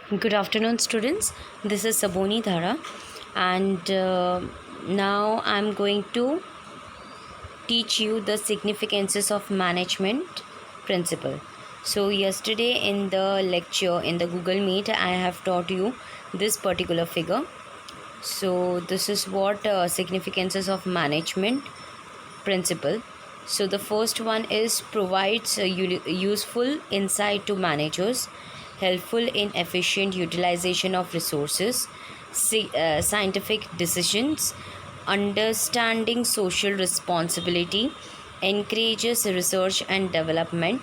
Good afternoon, students. This is Saboni Dhara, and now I'm going to teach you the significances of management principle. So, yesterday in the lecture in the Google Meet, I have taught you this particular figure. So, this is what significances of management principle. So, the first one is provides useful insight to managers, helpful in efficient utilization of resources, scientific decisions, understanding social responsibility, encourages research and development,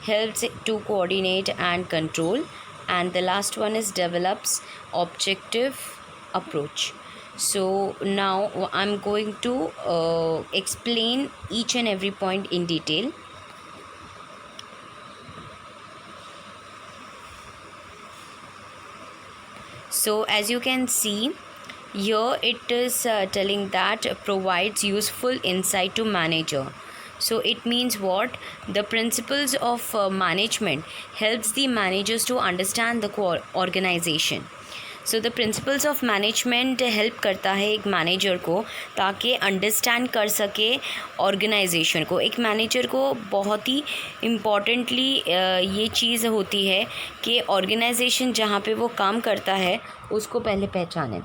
helps to coordinate and control, and the last one is develops objective approach. So now I'm going to explain each and every point in detail. So as you can see here, it is telling that provides useful insight to manager. So it means what? The principles of management helps the managers to understand the organization. So the principles of management help करता है एक manager को ताकि understand कर सके organisation को. एक manager को बहुत ही इम्पॉर्टेंटली ये चीज़ होती है कि ऑर्गेनाइजेशन जहाँ पे वो काम करता है उसको पहले पहचाने.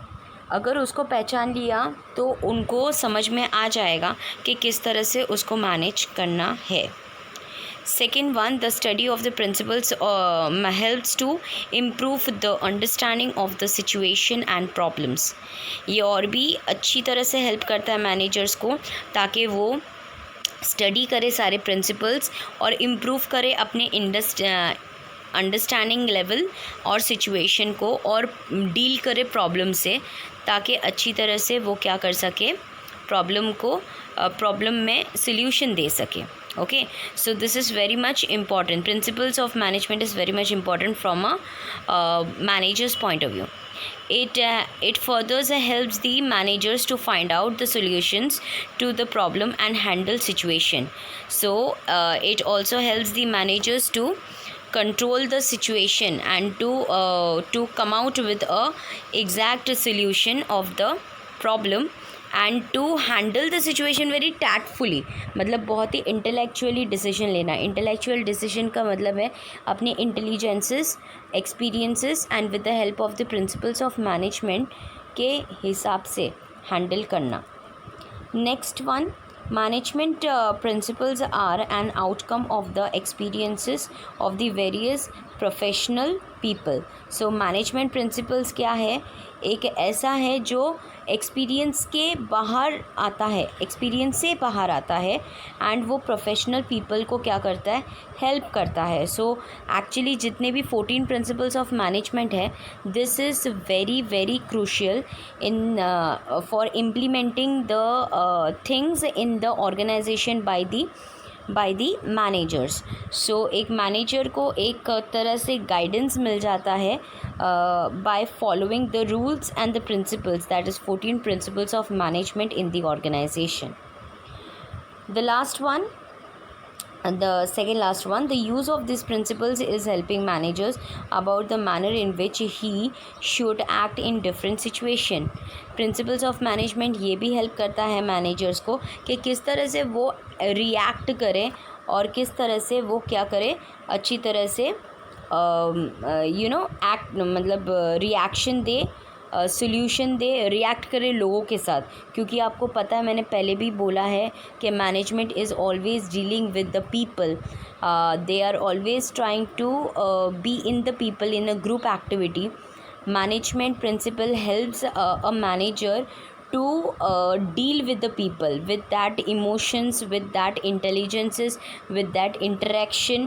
अगर उसको पहचान लिया तो उनको समझ में आ जाएगा कि किस तरह से उसको मैनेज करना है. Second one, the study of the principles helps to improve the understanding of the situation and problems. ये और भी अच्छी तरह से हेल्प करता है मैनेजर्स को ताकि वो स्टडी करे सारे प्रिंसिपल्स और इम्प्रूव करे अपने अंडरस्टैंडिंग लेवल और सिचुएशन को और डील करे प्रॉब्लम से ताकि अच्छी तरह से वो क्या कर सके प्रॉब्लम में सल्यूशन दे सके. Okay, so this is very much important. Principles of management is very much important from a manager's point of view. It further helps the managers to find out the solutions to the problem and handle situation. So it also helps the managers to control the situation and to come out with a exact solution of the problem and to handle the situation very tactfully. मतलब बहुत ही intellectually decision लेना. Intellectual decision का मतलब है अपने intelligences, experiences and with the help of the principles of management के हिसाब से हैंडल करना. Next one, management principles are an outcome of the experiences of the various professional people. So management principles क्या है? एक ऐसा है जो एक्सपीरियंस के बाहर आता है, एक्सपीरियंस से बाहर आता है एंड वो प्रोफेशनल पीपल को क्या करता है? हेल्प करता है. सो एक्चुअली जितने भी 14 प्रिंसिपल्स ऑफ मैनेजमेंट है, this is very very crucial in for implementing the things in the organisation by the managers. So एक मैनेजर को एक तरह से गाइडेंस मिल जाता है by following the rules and the principles, that is 14 principles of management in the organisation. The last one, the second last one, the use of these principles is helping managers about the manner in which he should act in different situation. Principles of management ये भी help करता है managers को कि किस तरह से वो रिएक्ट करें और किस तरह से वो क्या करें, अच्छी तरह से एक्ट मतलब रिएक्शन दे, सोल्यूशन दे, रिएक्ट करे लोगों के साथ. क्योंकि आपको पता है, मैंने पहले भी बोला है कि management is always dealing with the people. They are always trying to be in the people in a group activity. Management principle helps a manager to deal with the people, with that emotions, with that intelligences, with that interaction.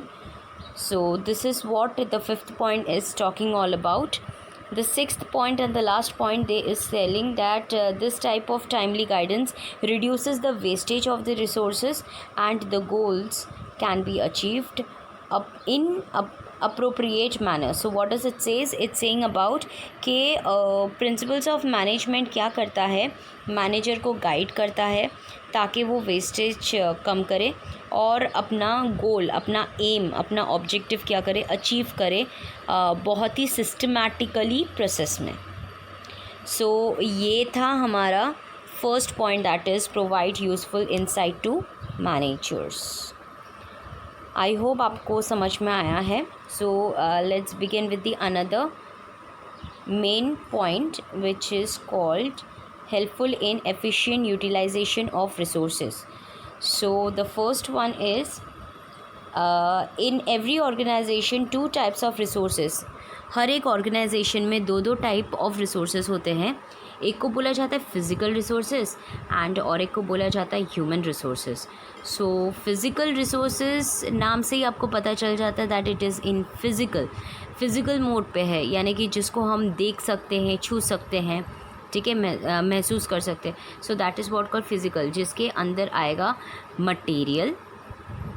So this is what the fifth point is talking all about. The sixth point and the last point, they is telling that this type of timely guidance reduces the wastage of the resources and the goals can be achieved appropriate manner. So what does it says? It's saying about कि principles of management क्या करता है, manager को guide करता है ताकि वो wastage कम करे और अपना गोल, अपना एम, अपना ऑब्जेक्टिव क्या करे, अचीव करे बहुत ही सिस्टमैटिकली प्रोसेस में. सो ये था हमारा first point, that is provide useful insight to managers. I hope आपको समझ में आया है. So let's begin with the another main point which is called helpful in efficient utilization of resources. So the first one is in every organization two types of resources. हर एक organisation में दो type of resources होते हैं. एक को बोला जाता है फिज़िकल रिसोर्सेज एंड और एक को बोला जाता है human resources. So physical resources नाम से ही आपको पता चल जाता है that it is in physical mode पे है, यानी कि जिसको हम देख सकते हैं, छू सकते हैं, ठीक है, महसूस कर सकते हैं. So that is what called physical, जिसके अंदर आएगा material,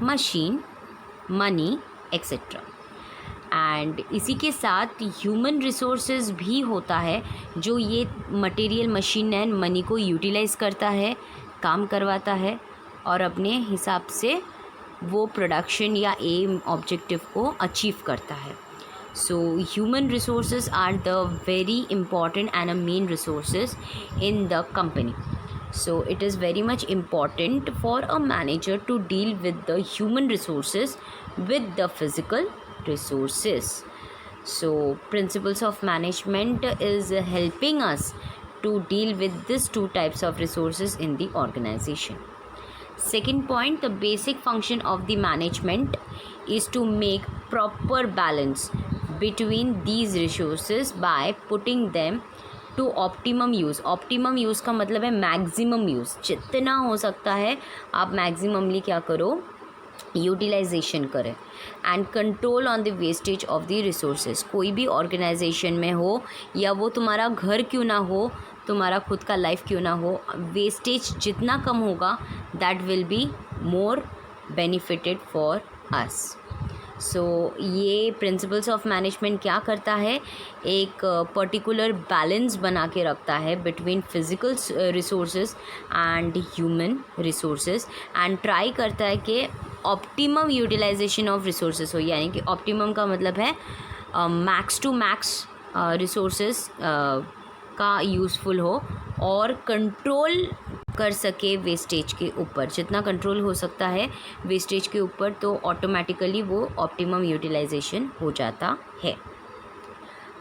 machine, money etcetera. And इसी के साथ ह्यूमन रिसोर्सेज भी होता है जो ये मटेरियल, मशीन एंड मनी को यूटिलाइज़ करता है, काम करवाता है और अपने हिसाब से वो प्रोडक्शन या एम ऑब्जेक्टिव को अचीव करता है. So human resources are the very important and a main resources in the company. So it is very much important for a manager to deal with the human resources with the physical resources. So principles of management is helping us to deal with these two types of resources in the organization. Second point, the basic function of the management is to make proper balance between these resources by putting them to optimum use. optimum use का मतलब है maximum use. जितना हो सकता है आप maximumly क्या करो, यूटिलाइजेशन करें. And control on the wastage of the resources. कोई भी ऑर्गेनाइजेशन में हो या वो तुम्हारा घर क्यों ना हो, तुम्हारा खुद का लाइफ क्यों ना हो, वेस्टेज जितना कम होगा that will be more benefited for us. So ये प्रिंसिपल्स ऑफ मैनेजमेंट क्या करता है, एक पर्टिकुलर बैलेंस बना के रखता है between physical resources and human resources and try करता है कि ऑप्टिमम यूटिलाइजेशन ऑफ रिसोर्सेज हो. यानी कि ऑप्टिमम का मतलब है मैक्स टू मैक्स रिसोर्सेज का यूज़फुल हो और कंट्रोल कर सके वेस्टेज के ऊपर. जितना कंट्रोल हो सकता है वेस्टेज के ऊपर तो ऑटोमेटिकली वो ऑप्टिमम यूटिलाइजेशन हो जाता है.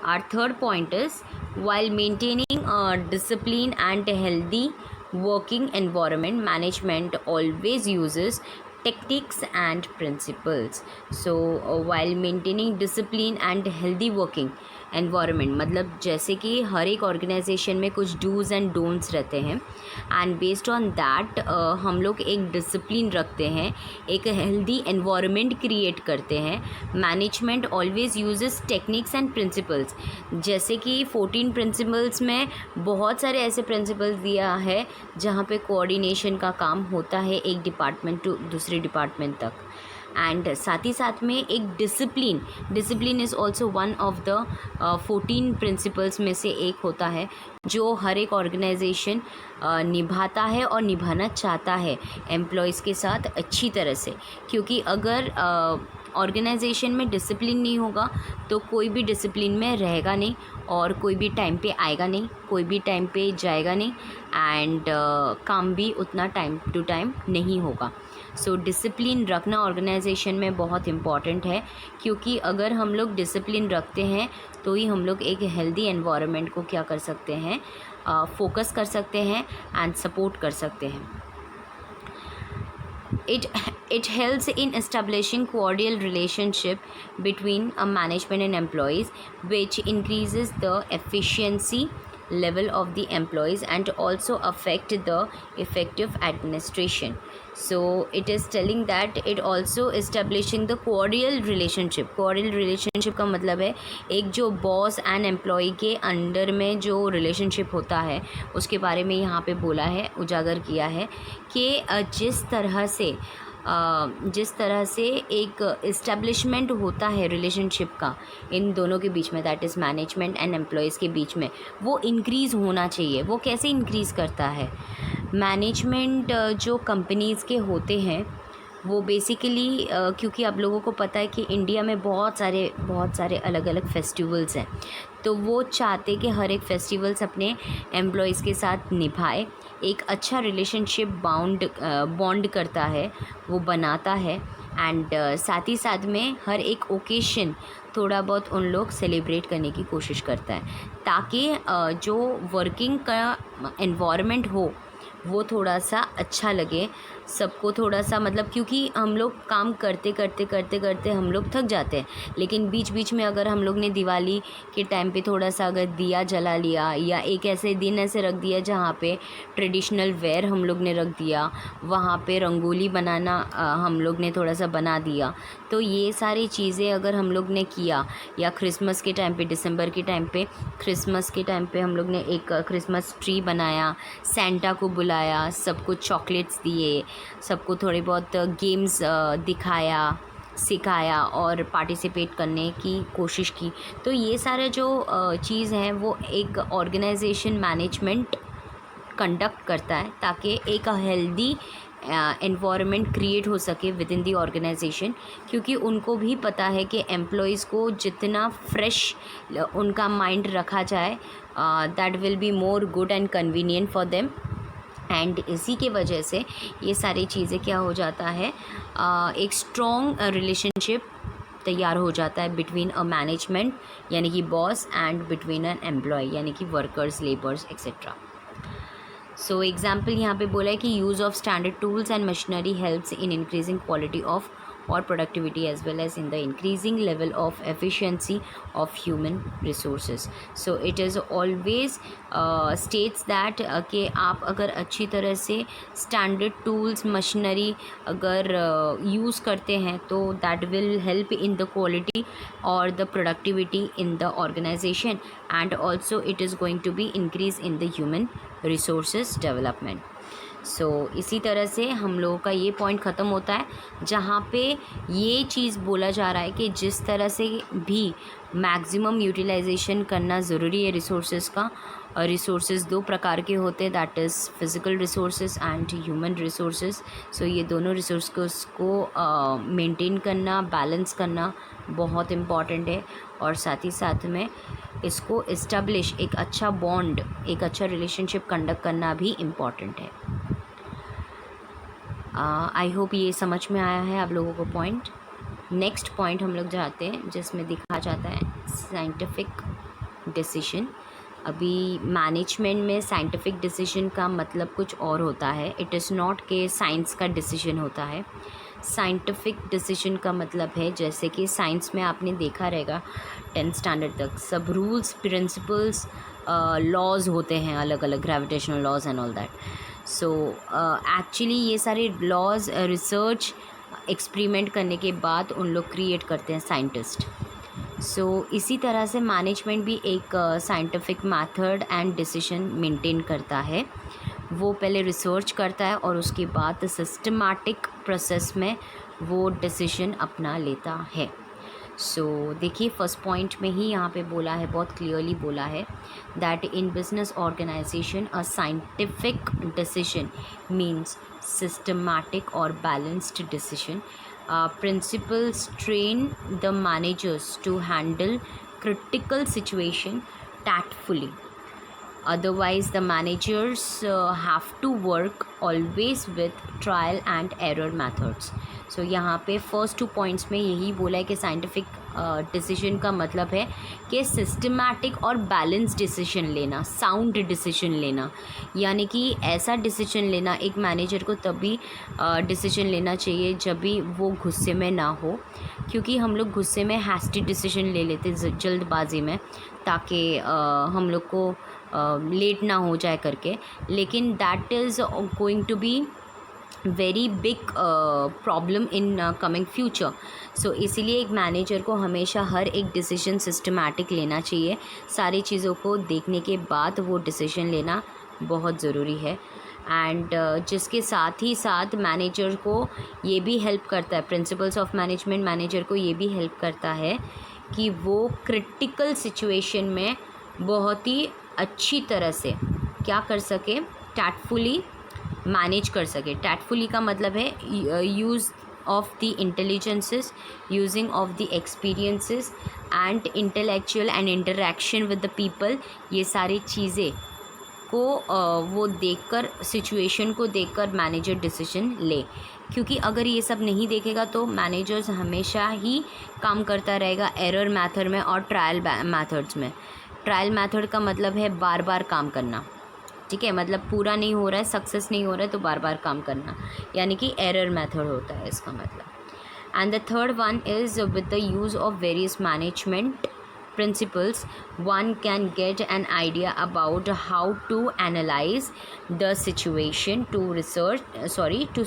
Our third point is while maintaining a discipline and healthy working environment, management always uses techniques and principles. So while maintaining discipline and healthy working environment, मतलब जैसे कि हर एक ऑर्गेनाइजेशन में कुछ डूज़ एंड डोंट्स रहते हैं एंड बेस्ड ऑन दैट हम लोग एक डिसिप्लिन रखते हैं, एक हेल्दी एनवायरनमेंट क्रिएट करते हैं. Management always uses techniques and principles. जैसे कि 14 प्रिंसिपल्स में बहुत सारे ऐसे प्रिंसिपल्स दिया है जहाँ पे कोऑर्डिनेशन का काम होता है एक डिपार्टमेंट टू दूसरे डिपार्टमेंट तक. एंड साथ ही साथ में एक discipline is also one of the 14 principles में से एक होता है जो हर एक ऑर्गेनाइजेशन निभाता है और निभाना चाहता है एम्प्लॉयज़ के साथ अच्छी तरह से. क्योंकि अगर ऑर्गेनाइजेशन में डिसिप्लिन नहीं होगा तो कोई भी डिसिप्लिन में रहेगा नहीं और कोई भी टाइम पे आएगा नहीं, कोई भी टाइम पे जाएगा नहीं एंड काम भी उतना टाइम टू टाइम नहीं होगा. सो डिसिप्लिन रखना ऑर्गेनाइजेशन में बहुत इम्पॉर्टेंट है क्योंकि अगर हम लोग डिसिप्लिन रखते हैं तो ही हम लोग एक हेल्दी एनवायरनमेंट को क्या कर सकते हैं, फोकस कर सकते हैं एंड सपोर्ट कर सकते हैं. It helps in establishing cordial relationship between a management and employees, which increases the efficiency level of the employees and also affect the effective administration. So it is telling that it also establishing the cordial relationship. cordial relationship का मतलब है एक जो boss and employ के under में जो relationship होता है उसके बारे में यहाँ पे बोला है, उजागर किया है कि जिस तरह से जिस तरह से एक इस्टेब्लिशमेंट होता है रिलेशनशिप का इन दोनों के बीच में, that is management and employees के बीच में, वो इंक्रीज़ होना चाहिए। वो कैसे इंक्रीज़ करता है? मैनेजमेंट जो कंपनीज़ के होते हैं वो बेसिकली क्योंकि आप लोगों को पता है कि इंडिया में बहुत सारे अलग अलग फेस्टिवल्स हैं, तो वो चाहते कि हर एक फेस्टिवल्स अपने एम्प्लॉयज़ के साथ निभाए, एक अच्छा रिलेशनशिप बॉन्ड करता है, वो बनाता है। एंड साथ ही साथ में हर एक ओकेशन थोड़ा बहुत उन लोग सेलिब्रेट करने की कोशिश करता है, ताकि जो वर्किंग का एनवायरनमेंट हो वो थोड़ा सा अच्छा लगे सबको, थोड़ा सा मतलब, क्योंकि हम लोग काम करते हम लोग थक जाते हैं, लेकिन बीच बीच में अगर हम लोग ने दिवाली के टाइम पे थोड़ा सा अगर दिया जला लिया, या एक ऐसे दिन ऐसे रख दिया जहाँ पे ट्रेडिशनल वेयर हम लोग ने रख दिया, वहाँ पे रंगोली बनाना हम लोग ने थोड़ा सा बना दिया, तो ये सारी चीज़ें अगर हम लोग ने किया, या क्रिसमस के टाइम पे, दिसंबर के टाइम पे, क्रिसमस के टाइम पे हम लोग ने एक क्रिसमस ट्री बनाया, सेंटा को बुलाया, सबको चॉकलेट्स दिए, सबको थोड़े बहुत गेम्स दिखाया, सिखाया और पार्टिसिपेट करने की कोशिश की। तो ये सारे जो चीज़ हैं वो एक ऑर्गेनाइजेशन मैनेजमेंट कंडक्ट करता है, ताकि एक हेल्दी एनवायरनमेंट क्रिएट हो सके विद इन दी ऑर्गेनाइजेशन, क्योंकि उनको भी पता है कि एम्प्लॉयज़ को जितना फ्रेश उनका माइंड रखा जाए, that will be more good and convenient for them. And इसी के वजह से ये सारी चीज़ें क्या हो जाता है, एक स्ट्रॉन्ग रिलेशनशिप तैयार हो जाता है बिटवीन अ मैनेजमेंट यानी कि boss and between an employ यानी कि workers, labours etcetera. So example यहाँ पे बोला है कि use of standard tools and machinery helps in increasing quality of or productivity as well as in the increasing level of efficiency of human resources. So it is always states that कि आप अगर अच्छी तरह से standard tools machinery अगर use करते हैं तो that will help in the quality or the productivity in the organization, and also it is going to be increase in the human resources development. सो इसी तरह से हम लोगों का ये पॉइंट ख़त्म होता है, जहाँ पे ये चीज़ बोला जा रहा है कि जिस तरह से भी मैक्सिमम यूटिलाइजेशन करना ज़रूरी है रिसोर्सेज का। रिसोर्सेज दो प्रकार के होते हैं, that is physical resources and human resources. So ये दोनों रिसोर्स को मेंटेन करना, बैलेंस करना बहुत इम्पॉर्टेंट है, और साथ ही साथ में इसको इस्टेब्लिश एक अच्छा बॉन्ड, एक अच्छा रिलेशनशिप कंडक्ट करना भी इम्पॉर्टेंट है। आई होप ये समझ में आया है आप लोगों को पॉइंट। नेक्स्ट पॉइंट हम लोग जाते हैं जिसमें दिखा जाता है साइंटिफिक डिसीजन। अभी मैनेजमेंट में साइंटिफिक डिसीजन का मतलब कुछ और होता है, इट इज़ नॉट के साइंस का डिसीजन होता है। साइंटिफिक डिसीजन का मतलब है, जैसे कि साइंस में आपने देखा रहेगा 10th स्टैंडर्ड तक सब रूल्स, प्रिंसिपल्स, लॉज होते हैं अलग अलग, gravitational laws and all that. So actually ये सारे लॉज रिसर्च एक्सपेरिमेंट करने के बाद उन लोग क्रिएट करते हैं साइंटिस्ट। सो इसी तरह से मैनेजमेंट भी एक scientific method and decision maintain करता है। वो पहले रिसर्च करता है और उसके बाद सिस्टमैटिक प्रोसेस में वो डिसीजन अपना लेता है। सो देखिए फर्स्ट पॉइंट में ही यहाँ पे बोला है, बहुत क्लियरली बोला है that in business organisation a scientific decision means systematic और balanced decision. Principles train the managers to handle critical situation tactfully. Otherwise, the managers have to work always with trial and error methods. So यहाँ पे first 2 points में यही बोला है कि scientific decision का मतलब है कि सिस्टमैटिक और बैलेंस डिसीजन लेना, साउंड डिसीजन लेना, यानी कि ऐसा डिसीजन लेना एक मैनेजर को तभी डिसीजन लेना चाहिए जब भी वो गुस्से में ना हो, क्योंकि हम लोग गुस्से में हैस्टी डिसीजन ले लेते जल्दबाजी में, ताकि हम लोग को लेट ना हो जाए करके, लेकिन that is going to be very big problem in coming future. So इसीलिए एक मैनेजर को हमेशा हर एक डिसीजन सिस्टमैटिक लेना चाहिए. सारी चीज़ों को देखने के बाद वो डिसीजन लेना बहुत ज़रूरी है. एंड जिसके साथ ही साथ मैनेजर को ये भी हेल्प करता है, प्रिंसिपल्स ऑफ मैनेजमेंट मैनेजर को ये भी हेल्प करता है कि वो क्रिटिकल सिचुएशन में बहुत ही अच्छी तरह से क्या कर सके, टैक्टफुली मैनेज कर सके। टैक्टफुली का मतलब है use of the intelligences, using of the experiences and intellectual and interaction with the people. ये सारी चीज़ें को वो देखकर, सिचुएशन को देखकर मैनेजर डिसीजन ले, क्योंकि अगर ये सब नहीं देखेगा तो मैनेजर्स हमेशा ही काम करता रहेगा एरर मेथड में और ट्रायल मेथड्स में। ट्रायल मेथड का मतलब है बार बार काम करना, ठीक है, मतलब पूरा नहीं हो रहा है, सक्सेस नहीं हो रहा है तो बार बार काम करना, यानी कि एरर मेथड होता है इसका मतलब। And the third one is with the use of various management principles, one can get an idea about how to analyze the situation, to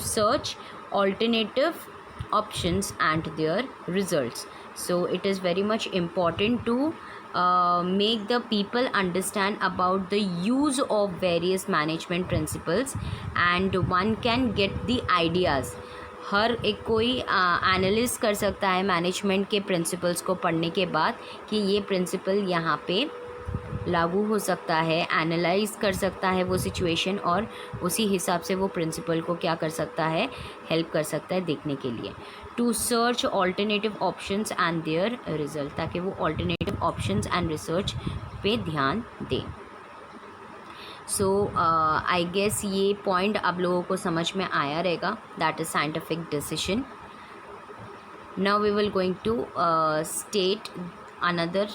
search alternative options and their results. So it is very much important to make the people understand about the use of various management principles, and one can get the ideas. हर एक कोई analyst कर सकता है management के principles को पढ़ने के बाद कि ये प्रिंसिपल यहाँ पे लागू हो सकता है, एनालाइज कर सकता है वो सिचुएशन और उसी हिसाब से वो प्रिंसिपल को क्या कर सकता है, हेल्प कर सकता है देखने के लिए। To search alternative options and their result, ताकि वो ऑल्टरनेटिव ऑप्शंस एंड रिसर्च पे ध्यान दें। सो आई गेस ये पॉइंट आप लोगों को समझ में आया रहेगा, that is scientific decision. Now we will going to state another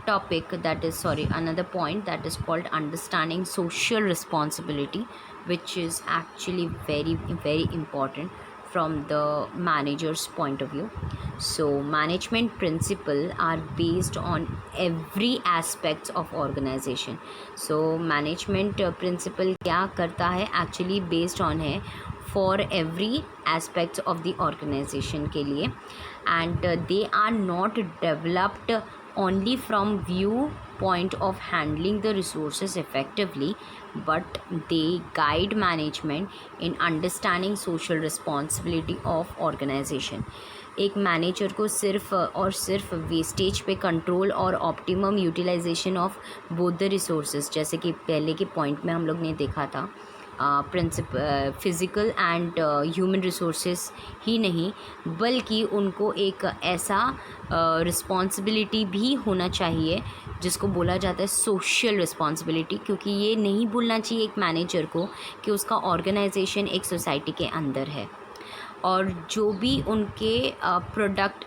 topic, that is another point, that is called understanding social responsibility, which is actually very very important from the manager's point of view. So management principles are based on every aspects of organization. So management principle क्या करता है, actually based on है for every aspects of the organization के लिए, and they are not developed only from viewpoint of handling the resources effectively, but they guide management in understanding social responsibility of organization. एक manager को सिर्फ और सिर्फ wastage पे control और optimum utilisation of both the resources, जैसे कि पहले के पॉइंट में हम लोग ने देखा था, फिज़िकल एंड ह्यूमन रिसोर्सेस ही नहीं, बल्कि उनको एक ऐसा रिस्पॉन्सिबिलिटी भी होना चाहिए जिसको बोला जाता है सोशल रिस्पॉन्सिबिलिटी, क्योंकि ये नहीं भूलना चाहिए एक मैनेजर को कि उसका ऑर्गेनाइजेशन एक सोसाइटी के अंदर है, और जो भी उनके प्रोडक्ट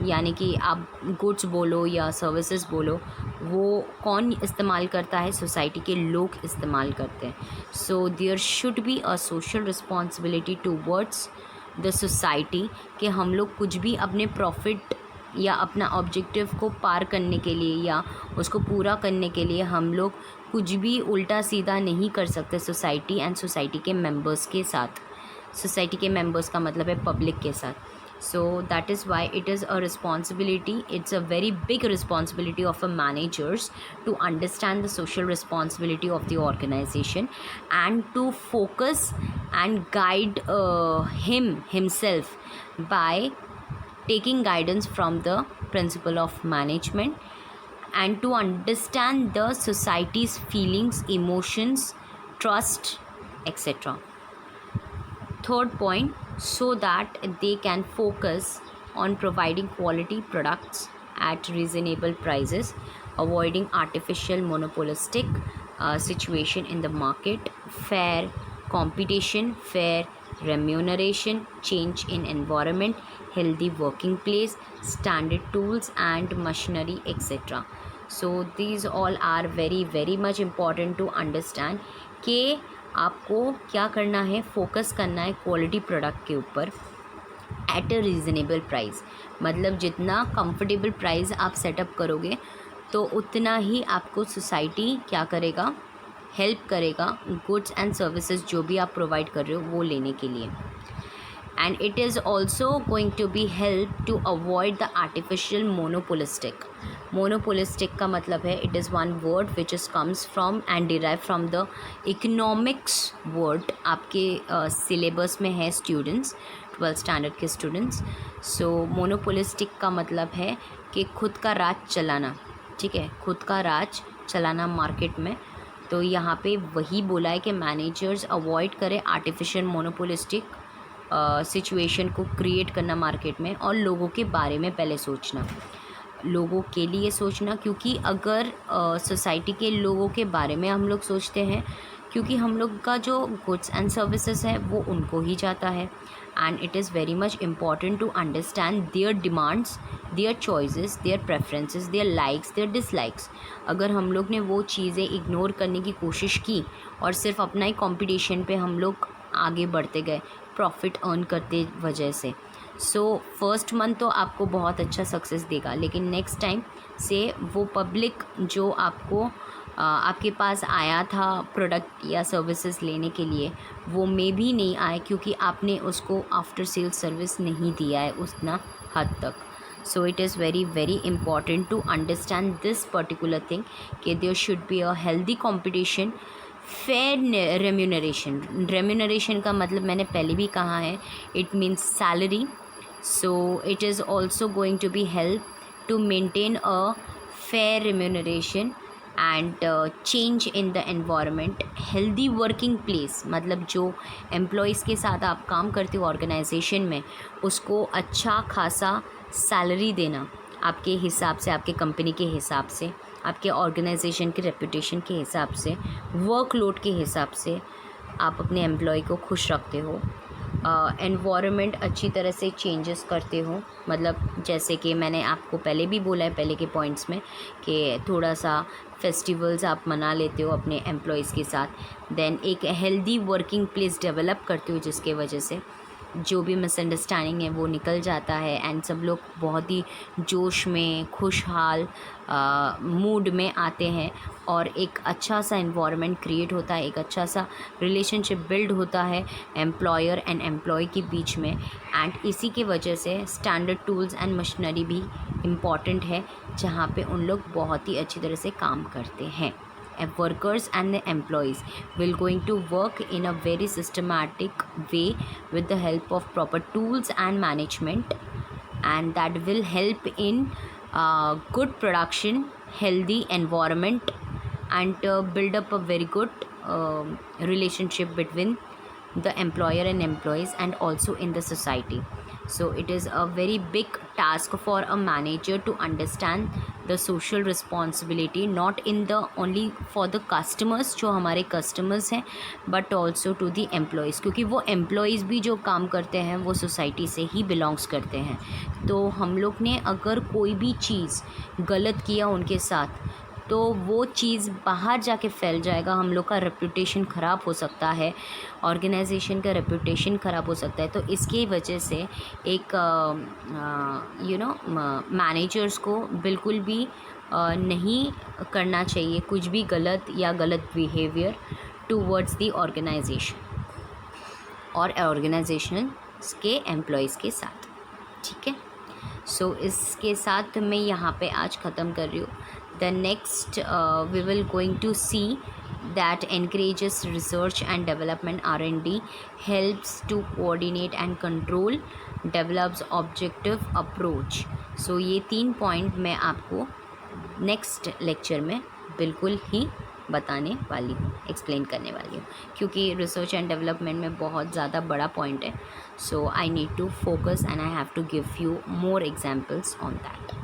यानी कि आप गुड्स बोलो या सर्विसेज बोलो, वो कौन इस्तेमाल करता है, सोसाइटी के लोग इस्तेमाल करते हैं। So there should be a social responsibility towards the society, कि हम लोग कुछ भी अपने प्रॉफिट या अपना ऑब्जेक्टिव को पार करने के लिए या उसको पूरा करने के लिए हम लोग कुछ भी उल्टा सीधा नहीं कर सकते सोसाइटी एंड सोसाइटी के मेंबर्स के साथ। सोसाइटी के मेंबर्स का मतलब है पब्लिक के साथ। So that is why it is a responsibility, it's a very big responsibility of a managers to understand the social responsibility of the organization and to focus and guide himself by taking guidance from the principle of management and to understand the society's feelings, emotions, trust, etc. Third point, so that they can focus on providing quality products at reasonable prices, avoiding artificial monopolistic situation in the market, fair competition, fair remuneration, change in environment, healthy working place, standard tools and machinery, etc. So these all are very very much important to understand कि आपको क्या करना है, focus करना है quality product के ऊपर at a reasonable price. मतलब जितना कंफर्टेबल प्राइस आप सेटअप करोगे तो उतना ही आपको सोसाइटी क्या करेगा, हेल्प करेगा गुड्स एंड सर्विसेज जो भी आप प्रोवाइड कर रहे हो वो लेने के लिए। and it is also going to be help to avoid the artificial monopolistic का मतलब है it is one word which is comes from and derived from the economics word. आपके syllabus में है students 12th standard के students. so monopolistic का मतलब है कि खुद का राज चलाना, ठीक है, खुद का राज चलाना मार्केट में. तो यहाँ पे वही बोला है कि मैनेजर्स अवॉइड करें आर्टिफिशियल मोनोपोलिस्टिक सिचुएशन को क्रिएट करना मार्केट में, और लोगों के बारे में पहले सोचना, लोगों के लिए सोचना. क्योंकि अगर सोसाइटी के लोगों के बारे में हम लोग सोचते हैं, क्योंकि हम लोग का जो गुड्स एंड सर्विसेज है वो उनको ही जाता है. And it is very much important to understand their demands, their choices, their preferences, their likes, their dislikes. अगर हम लोग ने वो चीज़ें इग्नोर करने की कोशिश की और सिर्फ अपना ही कंपटीशन पे हम लोग आगे बढ़ते गए प्रॉफिट अर्न करते वजह से, सो फर्स्ट मंथ तो आपको बहुत अच्छा सक्सेस देगा, लेकिन नेक्स्ट टाइम से वो पब्लिक जो आपको आपके पास आया था प्रोडक्ट या सर्विसेज लेने के लिए, वो मे भी नहीं आए क्योंकि आपने उसको आफ्टर सेल्स सर्विस नहीं दिया है उतना हद तक. So it is very very important to understand this particular thing कि there should be a healthy competition, fair remuneration का मतलब मैंने पहले भी कहा है, it means salary. So it is also going to be help to maintain a fair remuneration and change in the environment. Healthy working place मतलब जो employees के साथ आप काम करते हो ऑर्गेनाइजेशन में, उसको अच्छा खासा सैलरी देना आपके हिसाब से, आपके कंपनी के हिसाब से, आपके ऑर्गेनाइजेशन के रेपुटेशन के हिसाब से, वर्कलोड के हिसाब से आप अपने एम्प्लॉय को खुश रखते हो. एनवायरनमेंट अच्छी तरह से चेंजेस करते हो, मतलब जैसे कि मैंने आपको पहले भी बोला है पहले के पॉइंट्स में कि थोड़ा सा फेस्टिवल्स आप मना लेते हो अपने एम्प्लॉयज़ के साथ. देन एक हेल्दी वर्किंग प्लेस डेवलप करते हो जिसके वजह से जो भी मिसअंडरस्टैंडिंग है वो निकल जाता है एंड सब लोग बहुत ही जोश में, खुशहाल मूड में आते हैं और एक अच्छा सा एनवायरनमेंट क्रिएट होता है, एक अच्छा सा रिलेशनशिप बिल्ड होता है एम्प्लॉयर एंड एम्प्लॉय के बीच में. एंड इसी की वजह से स्टैंडर्ड टूल्स एंड मशीनरी भी इम्पॉर्टेंट है जहाँ पे उन लोग बहुत ही अच्छी तरह से काम करते हैं. Workers and the employees will going to work in a very systematic way with the help of proper tools and management, and that will help in good production, healthy environment, and build up a very good relationship between the employer and employees and also in the society. So it is a very big task for a manager to understand the social responsibility, not in the only for the customers जो हमारे customers हैं, but also to the employees, क्योंकि वो employees भी जो काम करते हैं वो society से ही belongs करते हैं. तो हम लोग ने अगर कोई भी चीज़ गलत किया उनके साथ तो वो चीज़ बाहर जाके फैल जाएगा, हम लोग का रेपुटेशन ख़राब हो सकता है, ऑर्गेनाइजेशन का रेपुटेशन ख़राब हो सकता है. तो इसकी वजह से एक मैनेजर्स को बिल्कुल भी नहीं करना चाहिए कुछ भी गलत या गलत बिहेवियर टूवर्ड्स दी ऑर्गेनाइजेशन और ऑर्गेनाइजेशन के एम्प्लॉयज़ के साथ, ठीक है. सो इसके साथ मैं यहाँ पे आज ख़त्म कर रही हूँ. The next we will going to see that encourages research and development, R&D, helps to coordinate and control, develops objective approach. So ये 3 पॉइंट मैं आपको नेक्स्ट लेक्चर में बिल्कुल ही बताने वाली हूँ, एक्सप्लेन करने वाली हूँ, क्योंकि रिसर्च एंड डेवलपमेंट में बहुत ज़्यादा बड़ा पॉइंट है. So I need to focus and I have to give you more examples on that.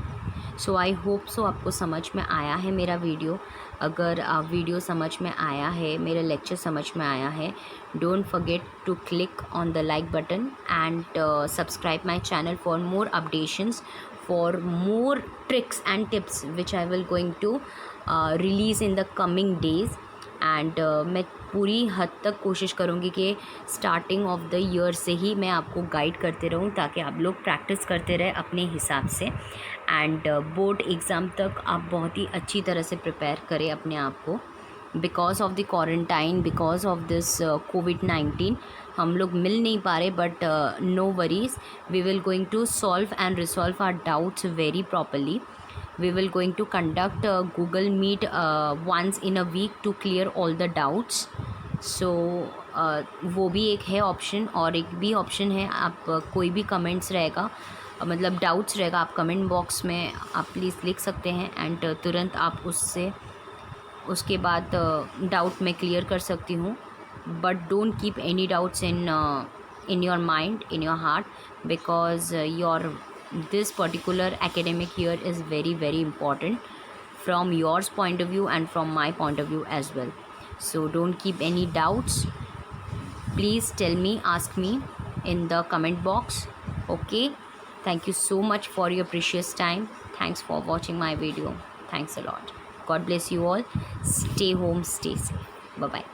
So I hope so आपको समझ में आया है मेरा वीडियो. अगर वीडियो समझ में आया है, मेरा लेक्चर समझ में आया है, don't forget to click on the like button and subscribe my channel for more updations, for more tricks and tips which I will going to release in the coming days. And मैं पूरी हद तक कोशिश करूँगी कि starting of the year से ही मैं आपको गाइड करते रहूँ ताकि आप लोग प्रैक्टिस करते रहें अपने हिसाब से एंड बोर्ड एग्ज़ाम तक आप बहुत ही अच्छी तरह से प्रिपेयर करें अपने आप को. Because of the quarantine, because of this कोविड-19 हम लोग मिल नहीं पा रहे, but no worries, we will going to solve and resolve our doubts very properly. We will going to conduct Google Meet once in a week to clear all the doubts. So वो भी एक है option. और एक भी option है, आप कोई भी कमेंट्स रहेगा, मतलब डाउट्स रहेगा, आप कमेंट बॉक्स में आप प्लीज़ लिख सकते हैं एंड तुरंत आप उसके बाद डाउट मैं क्लियर कर सकती हूँ. But don't keep any doubts in your mind, in your heart, because this particular academic year is very very important from yours point of view and from my point of view as well. So don't keep any doubts. Please tell me, ask me in the comment box. Okay, thank you so much for your precious time. Thanks for watching my video. Thanks a lot. God bless you all. Stay home, stay safe. Bye bye.